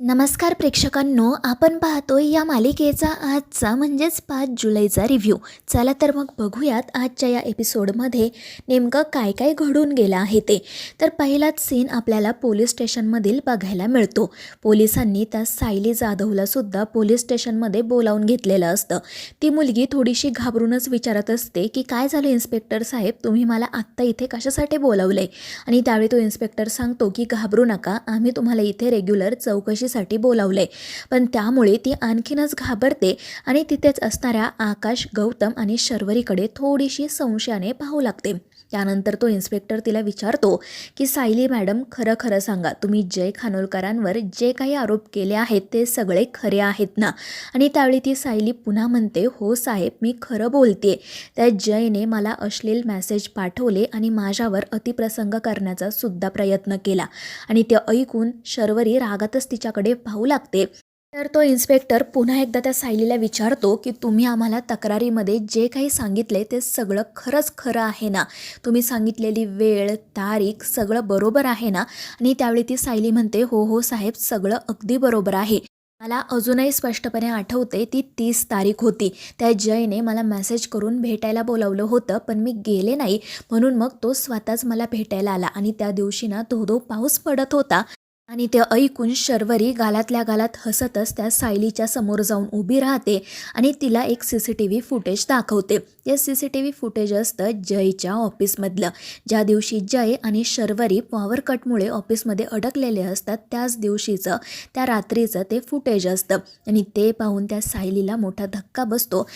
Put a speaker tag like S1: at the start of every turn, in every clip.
S1: नमस्कार प्रेक्षकांनो, आपण पाहतोय या मालिकेचा आजचा म्हणजेच 5 जुलैचा रिव्ह्यू. चला तर मग बघूयात आजच्या या एपिसोडमध्ये नेमकं काय काय घडून गेलं आहे ते. तर पहिलाच सीन आपल्याला पोलीस स्टेशनमधील बघायला मिळतो. पोलिसांनी त्या सायली जाधवला सुद्धा पोलीस स्टेशनमध्ये बोलावून घेतलेलं असतं. ती मुलगी थोडीशी घाबरूनच विचारत असते की काय झालं इन्स्पेक्टर साहेब, तुम्ही मला आत्ता इथे कशासाठी बोलावलंय? आणि त्यावेळी तो इन्स्पेक्टर सांगतो की घाबरू नका, आम्ही तुम्हाला इथे रेग्युलर चौकशीसाठी बोलावलंय. पण त्यामुळे ती आणखीनच घाबरते आणि तिथेच असणाऱ्या आकाश, गौतम आणि शर्वरीकडे थोडीशी संशयाने पाहू लागते. त्यानंतर तो इन्स्पेक्टर तिला विचारतो की सायली मॅडम, खरं खरं सांगा, तुम्ही जय खानोलकरांवर जे काही आरोप केले आहेत ते सगळे खरे आहेत ना? आणि त्यावेळी ती सायली पुन्हा म्हणते, हो साहेब, मी खरं बोलते. त्या जयने मला अश्लील मेसेज पाठवले आणि माझ्यावर अतिप्रसंग करण्याचा सुद्धा प्रयत्न केला. आणि ते ऐकून शर्वरी रागातच तिच्याकडे पाहू लागते. तर तो इन्स्पेक्टर पुन्हा एकदा त्या सायलीला विचारतो की तुम्ही आम्हाला तक्रारीमध्ये जे काही सांगितले ते सगळं खरंच खरं आहे ना? तुम्ही सांगितलेली वेळ, तारीख सगळं बरोबर आहे ना? आणि त्यावेळी ती सायली म्हणते, हो हो साहेब, सगळं अगदी बरोबर आहे. मला अजूनही स्पष्टपणे आठवते, ती 30 तारीख होती. त्या जयने मला मेसेज करून भेटायला बोलावलं होतं, पण मी गेले नाही, म्हणून मग तो स्वतःच मला भेटायला आला. आणि त्या दिवशी ना धो पाऊस पडत होता. आणि ते ऐकून शर्वरी गालातल्या गालात हसतच त्या सायलीच्या समोर जाऊन उभी राहते आणि तिला एक CCTV फुटेज दाखवते. ते CCTV फुटेज असतं जयच्या ऑफिसमधलं. ज्या दिवशी जय आणि शर्वरी पॉवर कटमुळे ऑफिसमध्ये अडकलेले असतात त्याच दिवशीचं, त्या रात्रीचं ते फुटेज असतं. आणि ते पाहून त्या सायलीला मोठा धक्का बसतो.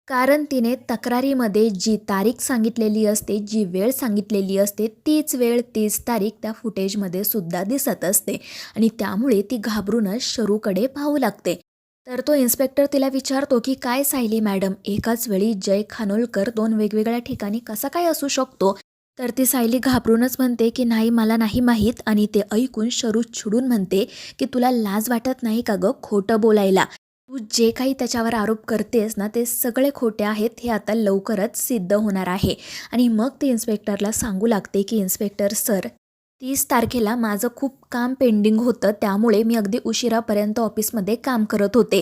S1: कारण तिने तक्रारीमध्ये जी तारीख सांगितलेली असते, जी वेळ सांगितलेली असते, तीच वेळ, तीच तारीख त्या फुटेजमध्ये सुद्धा दिसत असते. आणि त्यामुळे ती घाबरूनच शरूकडे पाहू लागते. तर तो इन्स्पेक्टर तिला विचारतो की काय सायली मॅडम, एकाच वेळी जय खानोलकर 2 वेगवेगळ्या ठिकाणी कसा काय असू शकतो? तर ती सायली घाबरूनच म्हणते की नाही, मला नाही माहीत. आणि ते ऐकून शरू चिडून म्हणते की तुला लाज वाटत नाही का गं खोटं बोलायला? तू जे काही त्याच्यावर आरोप करतेस ना, ते सगळे खोटे आहेत, हे आता लवकरच सिद्ध होणार आहे. आणि मग ते इन्स्पेक्टरला सांगू लागते की इन्स्पेक्टर सर, 30 तारखेला माझं खूप काम पेंडिंग होतं, त्यामुळे मी अगदी उशिरापर्यंत ऑफिसमध्ये काम करत होते.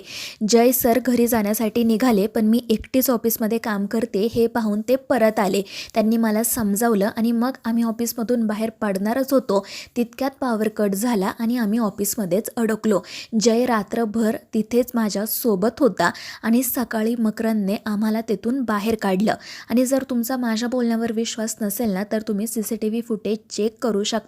S1: जय सर घरी जाण्यासाठी निघाले, पण मी एकटीच ऑफिसमध्ये काम करते हे पाहून ते परत आले. त्यांनी मला समजावलं आणि मग आम्ही ऑफिसमधून बाहेर पडणारच होतो. तितक्यात पॉवर कट झाला आणि आम्ही ऑफिसमध्येच अडकलो. जय रात्रभर तिथेच माझ्या सोबत होता आणि सकाळी मकरंदने आम्हाला तिथून बाहेर काढलं. आणि जर तुमचा माझ्या बोलण्यावर विश्वास नसेल ना, तर तुम्ही CCTV फुटेज चेक करू शकता.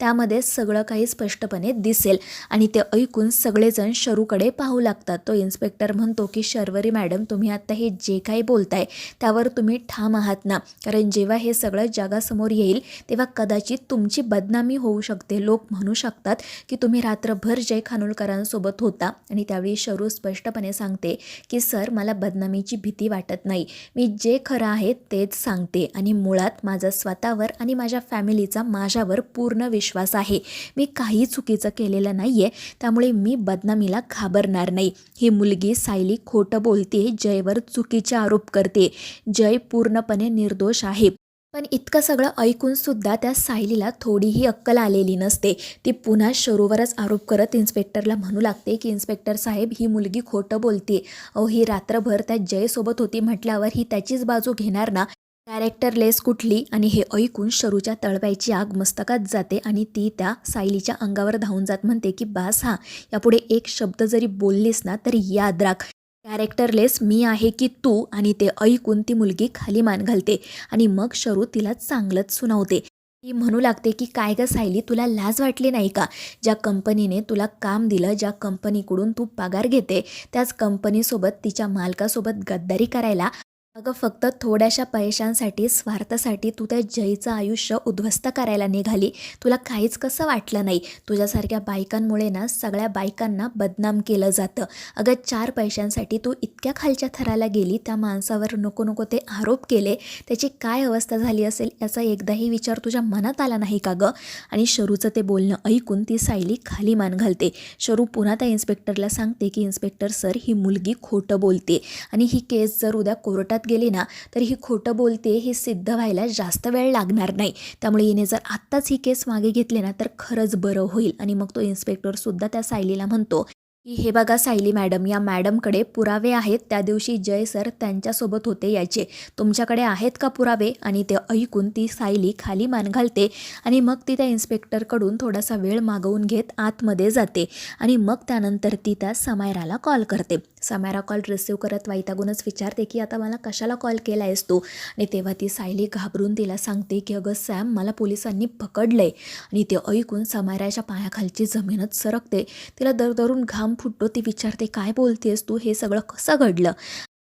S1: त्यामध्ये सगळं काही स्पष्टपणे दिसेल. आणि ते ऐकून सगळेजण शरूकडे पाहू लागतात. तो इन्स्पेक्टर म्हणतो की शर्वरी मॅडम, तुम्ही आता हे जे काही बोलताय त्यावर तुम्ही ठाम आहात ना? कारण जेव्हा हे सगळं जगासमोर येईल तेव्हा कदाचित तुमची बदनामी होऊ शकते. लोक म्हणू शकतात की तुम्ही रात्रभर जय खानोलकरांसोबत होता. आणि त्यावेळी शरू स्पष्टपणे सांगते की सर, मला बदनामीची भीती वाटत नाही. मी जे खरं आहे तेच सांगते आणि मुळात माझा स्वतःवर आणि माझ्या फॅमिलीचा माझ्यावर पूर्ण विश्वास आहे. मी काही चुकीचं केलेलं नाही आहे, त्यामुळे मी बदनामीला घाबरणार नाही. ही मुलगी सायली खोटं बोलते, जयवर चुकीचे आरोप करते. जय पूर्णपणे निर्दोष आहे. पण इतकं सगळं ऐकून सुद्धा त्या सायलीला थोडीही अक्कल आलेली नसते. ती पुन्हा शरूवरच आरोप करत इन्स्पेक्टरला म्हणू लागते की इन्स्पेक्टर साहेब, ही मुलगी खोटं बोलते. अहो, ही रात्रभर त्या जयसोबत होती म्हटल्यावर ही त्याचीच बाजू घेणार ना? कॅरेक्टरलेस कुठली? आणि हे ऐकून शरूच्या तळपायची आग मस्तकात जाते आणि ती त्या सायलीच्या अंगावर धावून जात म्हणते की बास, हा यापुढे एक शब्द जरी बोललीस ना तर याद राख, कॅरेक्टरलेस मी आहे की तू? आणि ते ऐकून ती मुलगी खाली मान घालते आणि मग शरू तिला चांगलंच सुनावते. ती म्हणू लागते की काय गं सायली, तुला लाज वाटली नाही का? ज्या कंपनीने तुला काम दिलं, ज्या कंपनीकडून तू पगार घेते, त्याच कंपनीसोबत, तिच्या मालकासोबत गद्दारी करायला? अगं, फक्त थोड्याशा पैशांसाठी, स्वार्थासाठी तू त्या जयचं आयुष्य उद्ध्वस्त करायला निघाली. तुला काहीच कसं वाटलं नाही? तुझ्यासारख्या बायकांमुळे ना सगळ्या बायकांना बदनाम केलं जातं. अगं, 4 पैशांसाठी तू इतक्या खालच्या थराला गेली, त्या माणसावर नको नको ते आरोप केले, त्याची काय अवस्था झाली असेल याचा एकदाही विचार तुझ्या मनात आला नाही का गं? आणि शरूचं ते बोलणं ऐकून ती सायली खाली मान घालते. शरू पुन्हा त्या इन्स्पेक्टरला सांगते की इन्स्पेक्टर सर, ही मुलगी खोटं बोलते आणि ही केस जर उद्या कोर्टात मनात गेली ना तर ही खोटं बोलते हे सिद्ध व्हायला जास्त वेळ लागणार नाही. त्यामुळे हिने जर आत्ताच ही केस मागे घेतली ना तर खरंच बरं होईल. आणि मग तो इन्स्पेक्टरसुद्धा त्या सायलीला म्हणतो की हे बघा सायली मॅडम, या मॅडमकडे पुरावे आहेत, त्या दिवशी जय सर त्यांच्यासोबत होते याचे, तुमच्याकडे आहेत का पुरावे? आणि ते ऐकून ती सायली खाली मान घालते आणि मग ती त्या इन्स्पेक्टरकडून थोडासा वेळ मागवून घेत आतमध्ये जाते. आणि मग त्यानंतर ती त्या समायराला कॉल करते. समायरा कॉल रिसीव करत वैतागूनच विचारते की आता मला कशाला कॉल केला आहेस तू? आणि तेव्हा ती सायली घाबरून तिला सांगते की अगं सॅम, मला पोलिसांनी पकडलंय. आणि ते ऐकून समायराच्या पायाखालची जमीनच सरकते. तिला दरदरून घाम फुटतो. ती विचारते काय बोलतेस तू, हे सगळं कसं घडलं?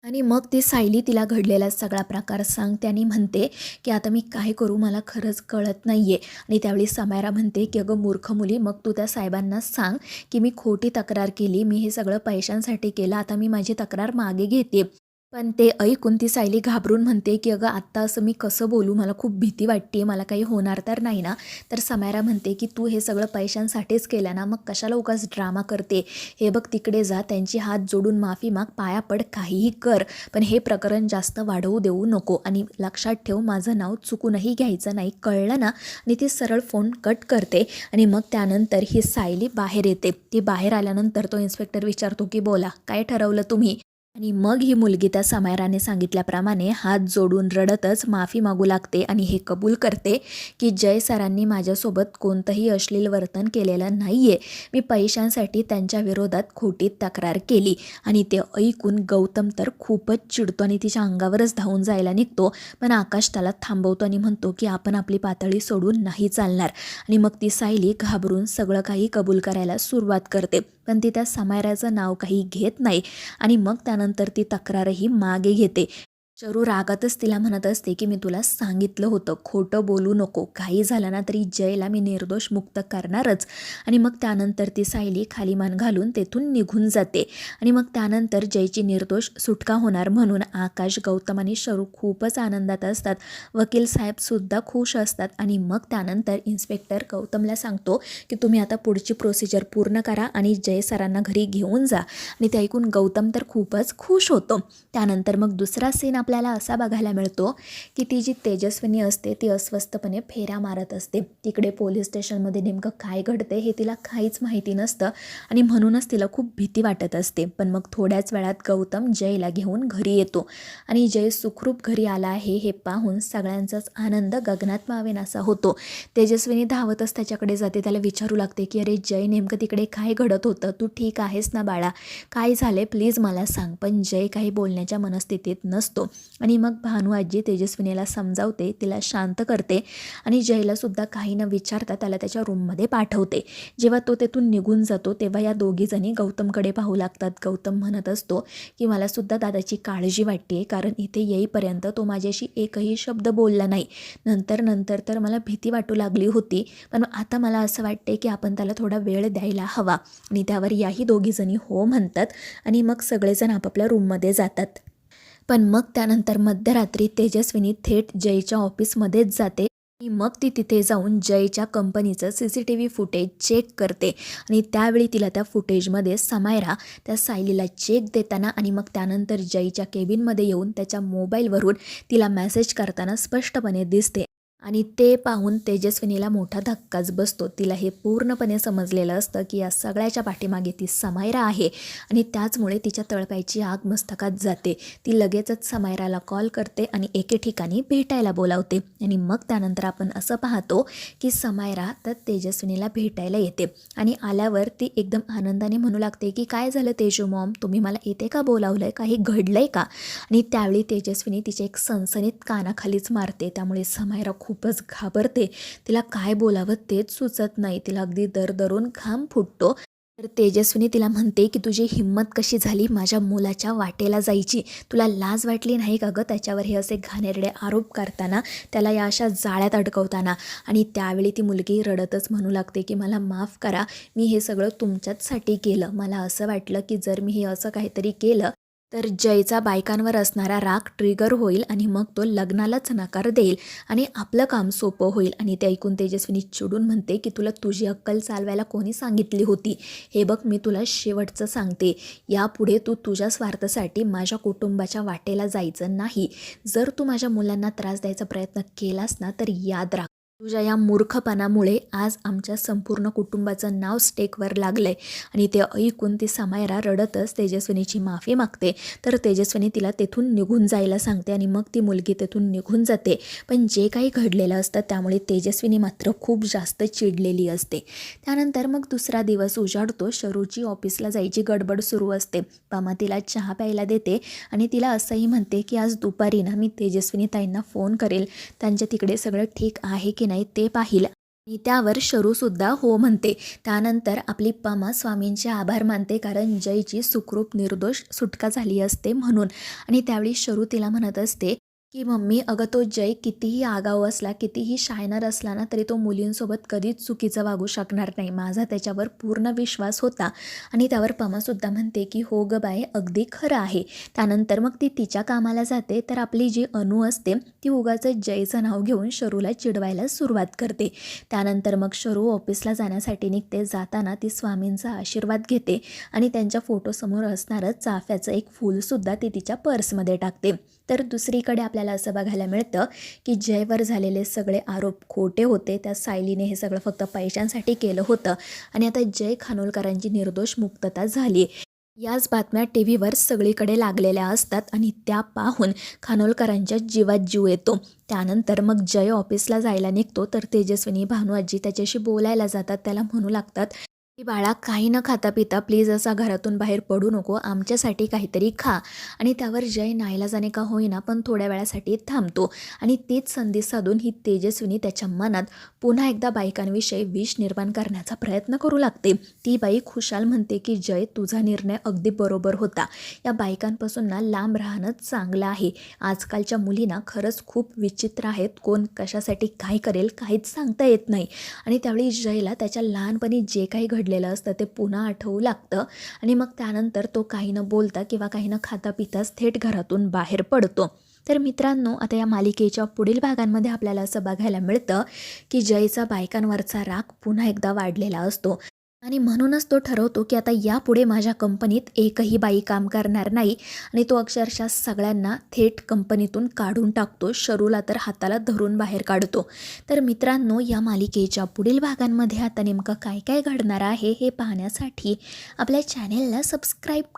S1: आणि मग ती सायली तिला घडलेला सगळा प्रकार सांगते आणि म्हणते की आता मी काय करू, मला खरंच कळत नाही आहे. आणि त्यावेळी समायरा म्हणते की अगं मूर्ख मुली, मग तू त्या साहेबांना सांग की मी खोटी तक्रार केली, मी हे सगळं पैशांसाठी केलं, आता मी माझी तक्रार मागे घेते. पण ते ऐकून ती सायली घाबरून म्हणते की अगं आत्ता असं मी कसं बोलू, मला खूप भीती वाटते, मला काही होणार तर नाही ना? तर समायरा म्हणते की तू हे सगळं पैशांसाठीच केलं ना, मग कशाला उगाच ड्रामा करते? हे बघ तिकडे जा, त्यांची हात जोडून माफी माग, पाया पड, काहीही कर, पण हे प्रकरण जास्त वाढवू देऊ नको. आणि लक्षात ठेव, माझं नाव चुकूनही घ्यायचं नाही, कळलं ना? आणि ती सरळ फोन कट करते. आणि मग त्यानंतर ही सायली बाहेर येते. ती बाहेर आल्यानंतर तो इन्स्पेक्टर विचारतो की बोला, काय ठरवलं तुम्ही? आणि मग ही मुलगी त्या समायराने सांगितल्याप्रमाणे हात जोडून रडतच माफी मागू लागते आणि हे कबूल करते की जय सरांनी माझ्यासोबत कोणतंही अश्लील वर्तन केलेलं नाही आहे, मी पैशांसाठी त्यांच्या विरोधात खोटी तक्रार केली. आणि ते ऐकून गौतम तर खूपच चिडतो आणि तिच्या अंगावरच धावून जायला निघतो. पण आकाश त्याला थांबवतो आणि म्हणतो की आपण आपली पातळी सोडून नाही चालणार. आणि मग ती सायली घाबरून सगळं काही कबूल करायला सुरुवात करते. पण ती त्या समायराचं नाव काही घेत नाही. आणि मग त्यानंतर ती तक्रारही मागे घेते. चरू रागातच तिला म्हणत असते की मी तुला सांगितलं होतं, खोटं बोलू नको, काही झालं ना तरी जयला मी निर्दोष मुक्त करणारच. आणि मग त्यानंतर ती सायली खाली मान घालून तेथून निघून जाते. आणि मग त्यानंतर जयची निर्दोष सुटका होणार म्हणून आकाश, गौतम आणि शरू खूपच आनंदात असतात. वकील साहेबसुद्धा खुश असतात. आणि मग त्यानंतर इन्स्पेक्टर गौतमला सांगतो की तुम्ही आता पुढची प्रोसिजर पूर्ण करा आणि जय सरांना घरी घेऊन जा. आणि ते ऐकून गौतम तर खूपच खुश होतो. त्यानंतर मग दुसरा सीन आपल्याला असा बघायला मिळतो की ती जी तेजस्विनी असते ती अस्वस्थपणे फेऱ्या मारत असते. तिकडे पोलीस स्टेशनमध्ये नेमकं काय घडते हे तिला काहीच माहिती नसतं आणि म्हणूनच तिला खूप भीती वाटत असते. पण मग थोड्याच वेळात गौतम जयला घेऊन घरी येतो आणि जय सुखरूप घरी आला आहे हे पाहून सगळ्यांचाच आनंद गगनात मावेनासा होतो. तेजस्विनी धावतच त्याच्याकडे जाते, त्याला विचारू लागते की अरे जय, नेमकं तिकडे काय घडत होतं, तू ठीक आहेस ना बाळा, काय झाले प्लीज मला सांग. पण जय काही बोलण्याच्या मनस्थितीत नसतो. आणि मग भानू आजी तेजस्विनीला समजावते, तिला शांत करते आणि जयला सुद्धा काही न विचारता त्याला त्याच्या रूममध्ये पाठवते. जेव्हा तो तेथून निघून जातो तेव्हा या दोघीजणी गौतमकडे पाहू लागतात. गौतम म्हणत असतो की मला सुद्धा दादाची काळजी वाटते, कारण इथे येईपर्यंत तो माझ्याशी एकही शब्द बोलला नाही. नंतर तर मला भीती वाटू लागली होती, पण आता मला असं वाटते की आपण त्याला थोडा वेळ द्यायला हवा. आणि त्यावर याही दोघीजणी हो म्हणतात आणि मग सगळेजण आपापल्या रूममध्ये जातात. पण मग त्यानंतर मध्यरात्री तेजस्विनी थेट जयच्या ऑफिसमध्येच जाते आणि मग ती तिथे जाऊन जयच्या कंपनीचं CCTV फुटेज चेक करते. आणि त्यावेळी तिला त्या फुटेजमध्ये समायरा त्या सायलीला चेक देताना आणि मग त्यानंतर जयच्या केबिनमध्ये येऊन त्याच्या मोबाईलवरून तिला मेसेज करताना स्पष्टपणे दिसते. आणि ते पाहून तेजस्विनीला मोठा धक्काच बसतो. तिला हे पूर्णपणे समजलेलं असतं की या सगळ्याच्या पाठीमागे ती समायरा आहे आणि त्याचमुळे तिच्या तळपायची आग मस्तकात जाते. ती लगेचच समायराला कॉल करते आणि एके ठिकाणी भेटायला बोलावते. आणि मग त्यानंतर आपण असं पाहतो की समायरा तर तेजस्विनीला भेटायला येते आणि आल्यावर ती एकदम आनंदाने म्हणू लागते की काय झालं तेजू मॉम, तुम्ही मला इथे का बोलावलं आहे, काही घडलं आहे का? आणि त्यावेळी तेजस्विनी तिच्या एक सणसणीत कानाखालीच मारते. त्यामुळे समायरा खूपच घाबरते. तिला काय बोलावं तेच सुचत नाही. तिला अगदी दरदरून घाम फुटतो. तर तेजस्विनी तिला म्हणते की तुझी हिंमत कशी झाली माझ्या मुलाच्या वाटेला जायची, तुला लाज वाटली नाही का गं त्याच्यावर हे असे घाणेरडे आरोप करताना, त्याला या अशा जाळ्यात अडकवताना? आणि त्यावेळी ती मुलगी रडतच म्हणू लागते की मला माफ करा, मी हे सगळं तुमच्याचसाठी केलं. मला असं वाटलं की जर मी हे असं काहीतरी केलं तर जयचा बायकांवर असणारा राग ट्रिगर होईल आणि मग तो लग्नालाच नकार देईल आणि आपलं काम सोपं होईल. आणि ते ऐकून तेजस्विनी चिडून म्हणते की तुला तुझी अक्कल चालवायला कोणी सांगितली होती? हे बघ, मी तुला शेवटचं सांगते, यापुढे तू तुझ्या स्वार्थासाठी माझ्या कुटुंबाच्या वाटेला जायचं नाही. जर तू माझ्या मुलांना त्रास द्यायचा प्रयत्न केलास ना, तर याद राख, तुझ्या या मूर्खपणामुळे आज आमच्या संपूर्ण कुटुंबाचं नाव स्टेकवर लागलंय. आणि ते ऐकून ती समायरा रडतच तेजस्विनीची माफी मागते. तर तेजस्विनी तिला तेथून निघून जायला सांगते आणि मग ती मुलगी तेथून निघून जाते. पण जे काही घडलेलं असतं त्यामुळे तेजस्विनी मात्र खूप जास्त चिडलेली असते. त्यानंतर मग दुसरा दिवस उजाडतो. शरूची ऑफिसला जायची गडबड सुरू असते. पमा तिला चहा प्यायला देते आणि तिला असंही म्हणते की आज दुपारी ना मी तेजस्विनी ताईंना फोन करेल, त्यांच्या तिकडे सगळं ठीक आहे की नाही ते पाहिलं. आणि त्यावर शरूसुद्धा हो म्हणते. त्यानंतर आपली पमा स्वामींचे आभार मानते, कारण जयची सुखरूप निर्दोष सुटका झाली असते म्हणून. आणि त्यावेळी शरू तिला म्हणत असते की मम्मी, अगं तो जय कितीही आगाऊ असला, कितीही शायनर असला ना, तरी तो मुलींसोबत कधीच चुकीचं वागू शकणार नाही. माझा त्याच्यावर पूर्ण विश्वास होता. आणि त्यावर पमासुद्धा म्हणते की हो गं बाई, अगदी खरं आहे. त्यानंतर मग ती तिच्या कामाला जाते. तर आपली जी अनु असते ती उगाच जयचं नाव घेऊन शरूला चिडवायला सुरुवात करते. त्यानंतर मग शरू ऑफिसला जाण्यासाठी निघते. जाताना ती स्वामींचा आशीर्वाद घेते आणि त्यांच्या फोटोसमोर असणारं चाफ्याचं एक फूलसुद्धा ती तिच्या पर्समध्ये टाकते. तर दुसरीकडे आपल्याला असं बघायला मिळतं की जयवर झालेले सगळे आरोप खोटे होते. त्या सायलीने हे सगळं फक्त पैशांसाठी केलं होतं आणि आता जय खानोलकरांची निर्दोष मुक्तता झाली. याच बातम्या टी व्हीवर सगळीकडे लागलेल्या असतात आणि त्या पाहून खानोलकरांच्या जीवात जीव येतो. त्यानंतर मग जय ऑफिसला जायला निघतो. तर तेजस्विनी, भानुआजी त्याच्याशी बोलायला जातात. त्याला म्हणू लागतात की बाळा, काही न खाता पिता प्लीज असा घरातून बाहेर पडू नको, आमच्यासाठी काहीतरी खा. आणि त्यावर जय नाईलाजाने का होईना पण थोड्या वेळासाठी थांबतो. आणि तीच संधी साधून ही तेजस्विनी त्याच्या मनात पुन्हा एकदा बायकांविषयी विष निर्माण करण्याचा प्रयत्न करू लागते. ती बाई खुशाल म्हणते की जय, तुझा निर्णय अगदी बरोबर होता. या बायकांपासून ना लांब राहणं चांगलं आहे. आजकालच्या मुलींना खरंच खूप विचित्र आहेत. कोण कशासाठी काय करेल काहीच सांगता येत नाही. आणि त्यावेळी जयला त्याच्या लहानपणी जे काही घडलेलं असतं ते पुन्हा आठवू लागतं. आणि मग त्यानंतर तो काही न बोलता किंवा काही न खाता पिताच थेट घरातून बाहेर पडतो. तर मित्रांनो, आता या मालिकेच्या पुढील भागांमध्ये आपल्याला असं बघायला मिळतं की जयचा बायकांवरचा राग पुन्हा एकदा वाढलेला असतो. आणि म्हणूनच तो ठरवतो की आता यापुढे माझ्या कंपनीत एकही बाई काम करणार नाही. आणि तो अक्षरशः सगळ्यांना थेट कंपनीतून काढून टाकतो. शरूला तर हाताला धरून बाहेर काढतो. तर मित्रांनो, या मालिकेच्या पुढील भागांमध्ये आता नेमकं काय काय घडणार आहे हे पाहण्यासाठी आपल्या चॅनेलला सबस्क्राईब